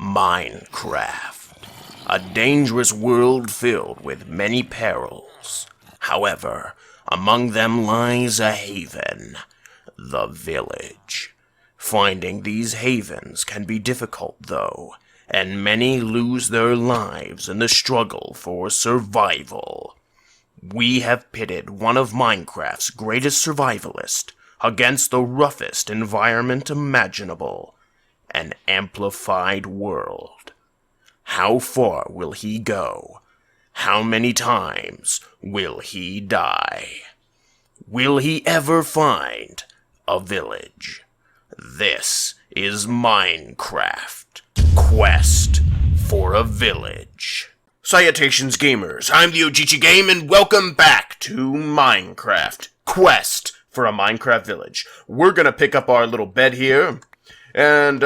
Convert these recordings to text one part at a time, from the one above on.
Minecraft. A dangerous world filled with many perils. However, among them lies a haven, the village. Finding these havens can be difficult though, and many lose their lives in the struggle for survival. We have pitted one of Minecraft's greatest survivalists against the roughest environment imaginable, an amplified world. How far will he go? How many times will he die? Will he ever find a village? This is Minecraft. Quest for a village. Salutations gamers, I'm the OgichiGame and welcome back to Minecraft. Quest for a Minecraft village. We're gonna pick up our little bed here. And,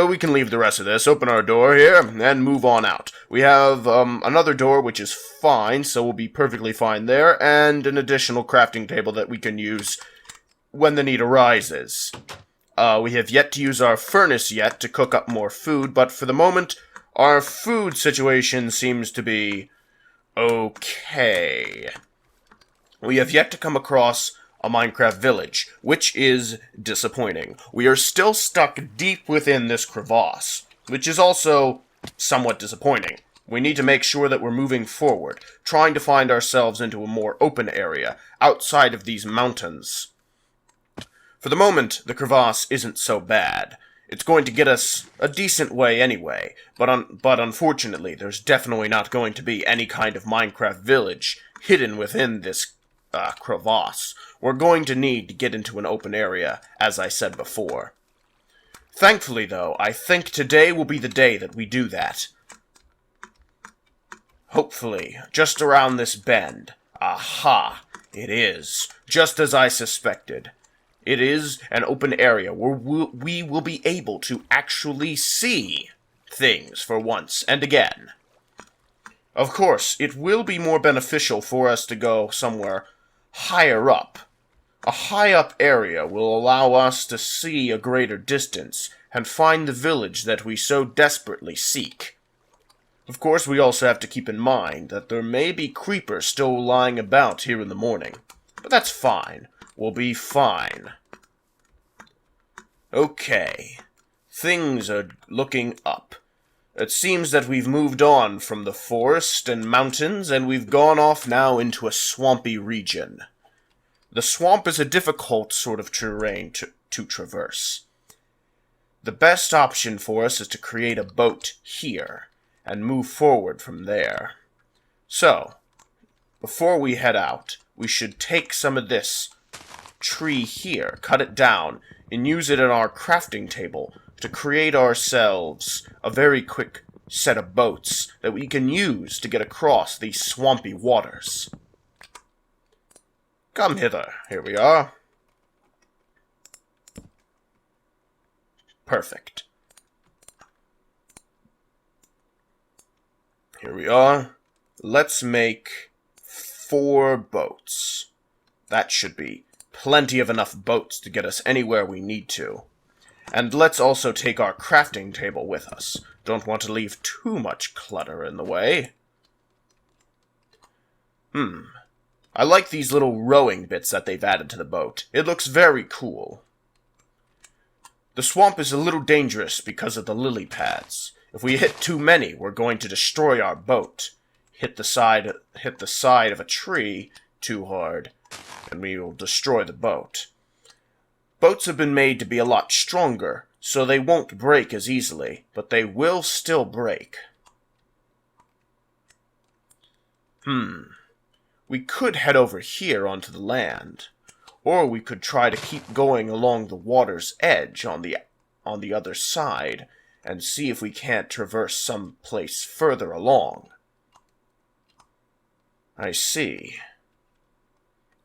we can leave the rest of this, open our door here, and move on out. We have, another door, which is fine, so we'll be perfectly fine there, and an additional crafting table that we can use when the need arises. We have yet to use our furnace yet to cook up more food, but for the moment, our food situation seems to be okay. We have yet to come across a Minecraft village, which is disappointing. We are still stuck deep within this crevasse, which is also somewhat disappointing. We need to make sure that we're moving forward, trying to find ourselves into a more open area, outside of these mountains. For the moment, the crevasse isn't so bad. It's going to get us a decent way anyway, but unfortunately, there's definitely not going to be any kind of Minecraft village hidden within this crevasse. We're going to need to get into an open area, as I said before. Thankfully, though, I think today will be the day that we do that. Hopefully, just around this bend. Aha! It is, just as I suspected. It is an open area where we will be able to actually see things for once and again. Of course, it will be more beneficial for us to go somewhere higher up. A high-up area will allow us to see a greater distance and find the village that we so desperately seek. Of course, we also have to keep in mind that there may be creepers still lying about here in the morning. But that's fine. We'll be fine. Okay. Things are looking up. It seems that we've moved on from the forest and mountains, and we've gone off now into a swampy region. The swamp is a difficult sort of terrain to traverse. The best option for us is to create a boat here, and move forward from there. So, before we head out, we should take some of this tree here, cut it down, and use it in our crafting table to create ourselves a very quick set of boats that we can use to get across these swampy waters. Come hither. Here we are. Perfect. Here we are. Let's make 4 boats. That should be plenty of enough boats to get us anywhere we need to. And let's also take our crafting table with us. Don't want to leave too much clutter in the way. I like these little rowing bits that they've added to the boat. It looks very cool. The swamp is a little dangerous because of the lily pads. If we hit too many, we're going to destroy our boat. Hit the side of a tree too hard, and we will destroy the boat. Boats have been made to be a lot stronger, so they won't break as easily, but they will still break. We could head over here onto the land, or we could try to keep going along the water's edge on the other side, and see if we can't traverse some place further along. I see.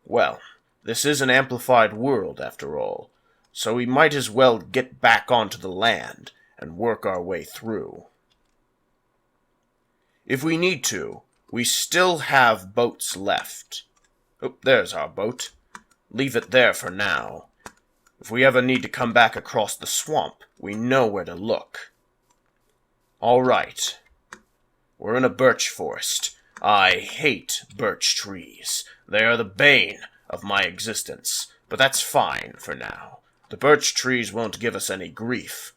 Well, this is an amplified world, after all, so we might as well get back onto the land and work our way through. If we need to, we still have boats left. Oh, there's our boat. Leave it there for now. If we ever need to come back across the swamp, we know where to look. Alright. We're in a birch forest. I hate birch trees. They are the bane of my existence. But that's fine for now. The birch trees won't give us any grief.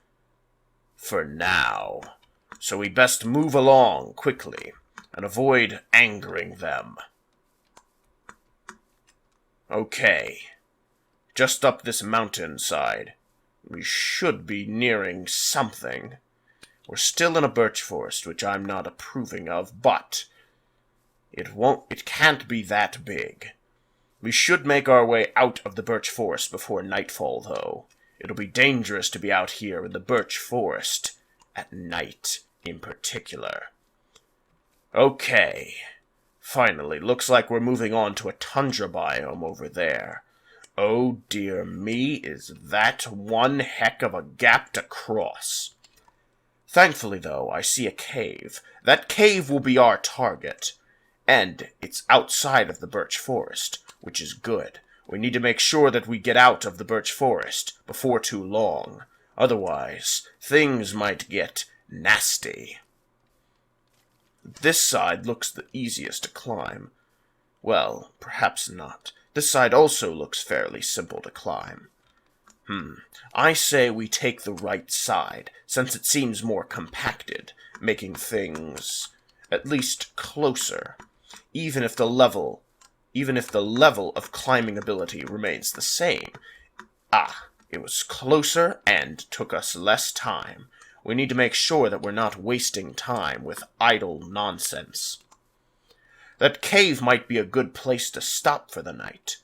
For now. So we best move along quickly and avoid angering them. Okay. Just up this mountainside. We should be nearing something. We're still in a birch forest, which I'm not approving of, but it can't be that big. We should make our way out of the birch forest before nightfall, though. It'll be dangerous to be out here in the birch forest at night in particular. Okay. Finally, looks like we're moving on to a tundra biome over there. Oh dear me, is that one heck of a gap to cross. Thankfully, though, I see a cave. That cave will be our target. And it's outside of the birch forest, which is good. We need to make sure that we get out of the birch forest before too long. Otherwise, things might get nasty. This side looks the easiest to climb. Well, perhaps not. This side also looks fairly simple to climb. I say we take the right side, since it seems more compacted, making things at least closer, even if the level of climbing ability remains the same. It was closer and took us less time. We need to make sure that we're not wasting time with idle nonsense. That cave might be a good place to stop for the night.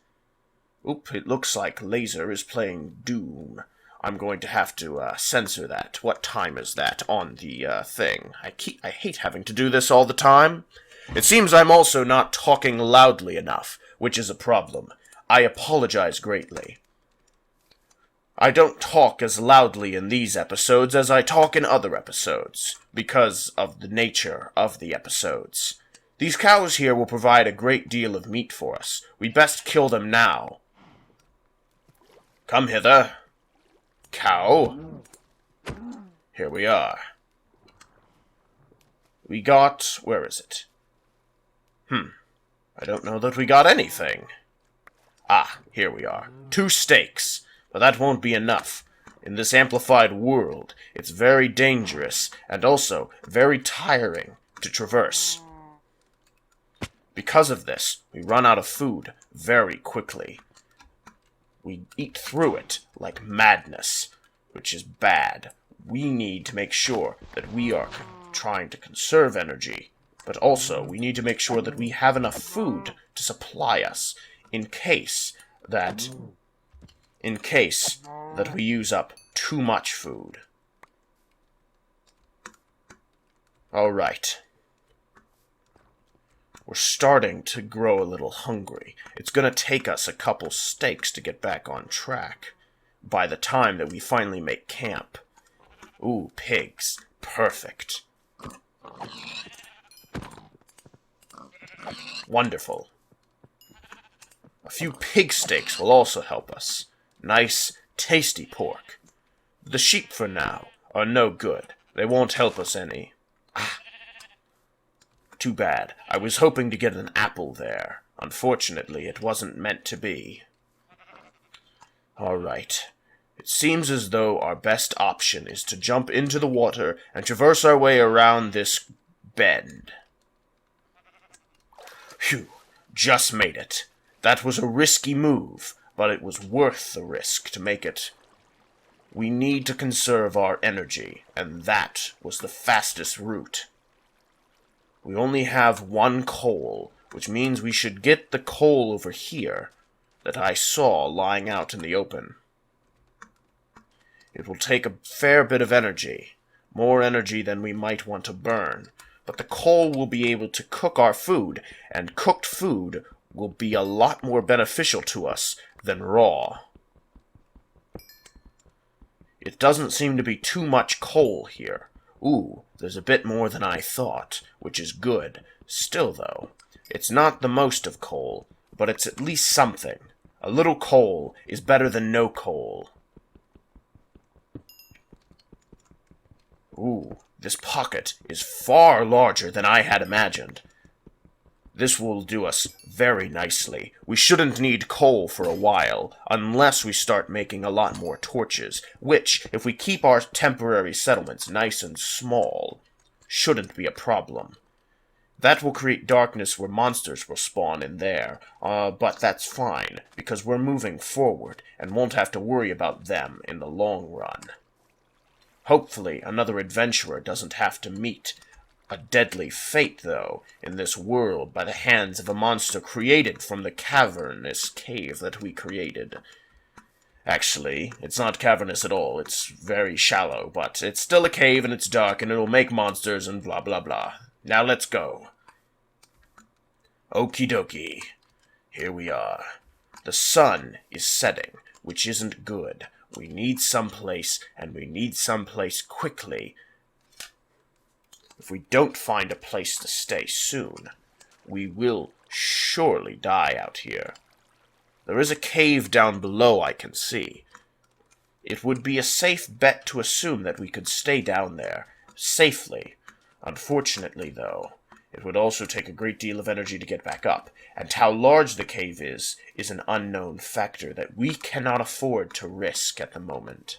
Oop, it looks like Laser is playing Doom. I'm going to have to censor that. What time is that on the thing? I hate having to do this all the time. It seems I'm also not talking loudly enough, which is a problem. I apologize greatly. I don't talk as loudly in these episodes as I talk in other episodes, because of the nature of the episodes. These cows here will provide a great deal of meat for us. We best kill them now. Come hither. Cow. Here we are. We got... where is it? I don't know that we got anything. Here we are. 2 steaks. But that won't be enough. In this amplified world, it's very dangerous and also very tiring to traverse. Because of this, we run out of food very quickly. We eat through it like madness, which is bad. We need to make sure that we are trying to conserve energy, but also we need to make sure that we have enough food to supply us in case that we use up too much food. Alright. We're starting to grow a little hungry. It's gonna take us a couple steaks to get back on track by the time that we finally make camp. Ooh, pigs. Perfect. Wonderful. A few pig steaks will also help us. Nice, tasty pork. The sheep for now are no good. They won't help us any. Too bad. I was hoping to get an apple there. Unfortunately, it wasn't meant to be. Alright. It seems as though our best option is to jump into the water and traverse our way around this bend. Phew. Just made it. That was a risky move, but it was worth the risk to make it. We need to conserve our energy, and that was the fastest route. We only have 1 coal, which means we should get the coal over here that I saw lying out in the open. It will take a fair bit of energy, more energy than we might want to burn, but the coal will be able to cook our food, and cooked food will be a lot more beneficial to us than raw. It doesn't seem to be too much coal here. Ooh, there's a bit more than I thought, which is good. Still, though, it's not the most of coal, but it's at least something. A little coal is better than no coal. Ooh, This pocket is far larger than I had imagined. This will do us very nicely. We shouldn't need coal for a while, unless we start making a lot more torches, which, if we keep our temporary settlements nice and small, shouldn't be a problem. That will create darkness where monsters will spawn in there, but that's fine, because we're moving forward and won't have to worry about them in the long run. Hopefully, another adventurer doesn't have to meet a deadly fate, though, in this world by the hands of a monster created from the cavernous cave that we created. Actually, it's not cavernous at all. It's very shallow, but it's still a cave and it's dark and it'll make monsters and blah blah blah. Now let's go. Okie dokie. Here we are. The sun is setting, which isn't good. We need someplace, and we need someplace quickly. If we don't find a place to stay soon, we will surely die out here. There is a cave down below I can see. It would be a safe bet to assume that we could stay down there safely. Unfortunately, though, it would also take a great deal of energy to get back up, and how large the cave is an unknown factor that we cannot afford to risk at the moment.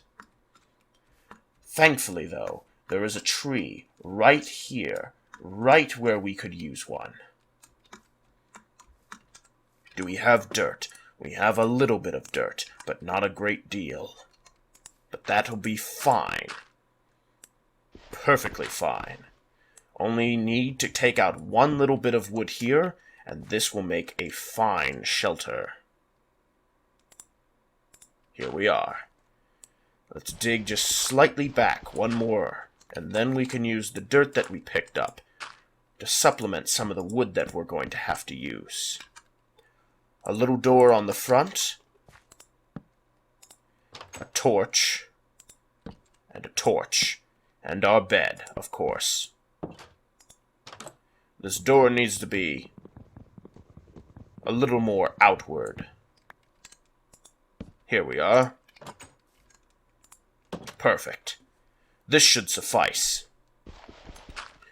Thankfully, though, there is a tree right here, right where we could use one. Do we have dirt? We have a little bit of dirt, but not a great deal. But that'll be fine. Perfectly fine. Only need to take out one little bit of wood here, and this will make a fine shelter. Here we are. Let's dig just slightly back, one more, and then we can use the dirt that we picked up to supplement some of the wood that we're going to have to use. A little door on the front, a torch, and our bed, of course. This door needs to be a little more outward. Here we are. Perfect. This should suffice.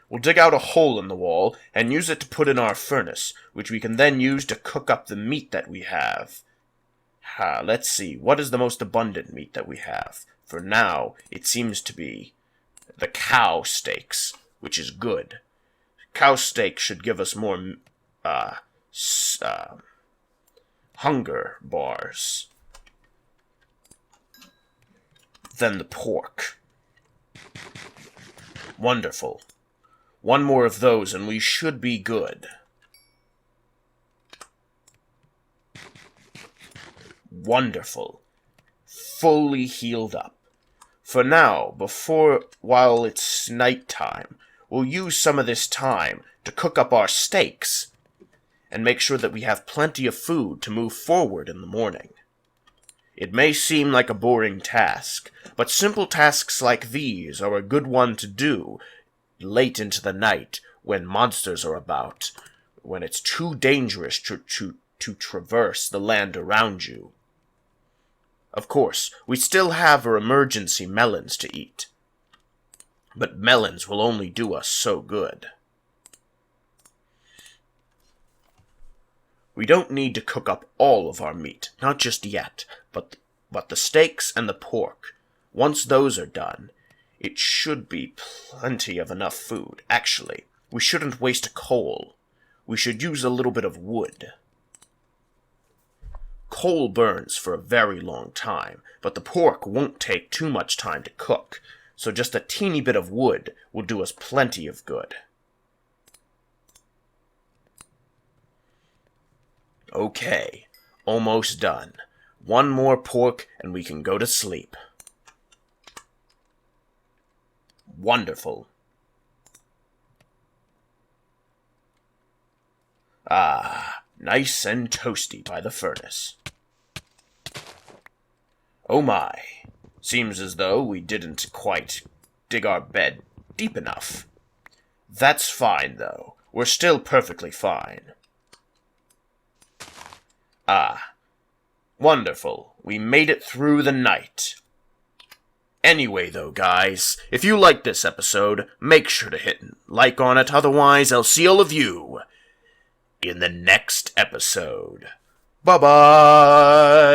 We'll dig out a hole in the wall and use it to put in our furnace, which we can then use to cook up the meat that we have. Let's see, what is the most abundant meat that we have? For now, it seems to be the cow steaks, which is good. Cow steak should give us more hunger bars than the pork. Wonderful. One more of those and we should be good. Wonderful. Fully healed up. For now, while it's nighttime, we'll use some of this time to cook up our steaks and make sure that we have plenty of food to move forward in the morning. It may seem like a boring task, but simple tasks like these are a good one to do late into the night when monsters are about, when it's too dangerous to traverse the land around you. Of course, we still have our emergency melons to eat, but melons will only do us so good. We don't need to cook up all of our meat, not just yet, but the steaks and the pork. Once those are done, it should be plenty of enough food. Actually, we shouldn't waste a coal. We should use a little bit of wood. Coal burns for a very long time, but the pork won't take too much time to cook, so just a teeny bit of wood will do us plenty of good. Okay, almost done. One more pork and we can go to sleep. Wonderful. Nice and toasty by the furnace. Oh my, seems as though we didn't quite dig our bed deep enough. That's fine, though. We're still perfectly fine. Wonderful. We made it through the night. Anyway, though, guys, if you liked this episode, make sure to hit like on it. Otherwise, I'll see all of you in the next episode. Bye-bye!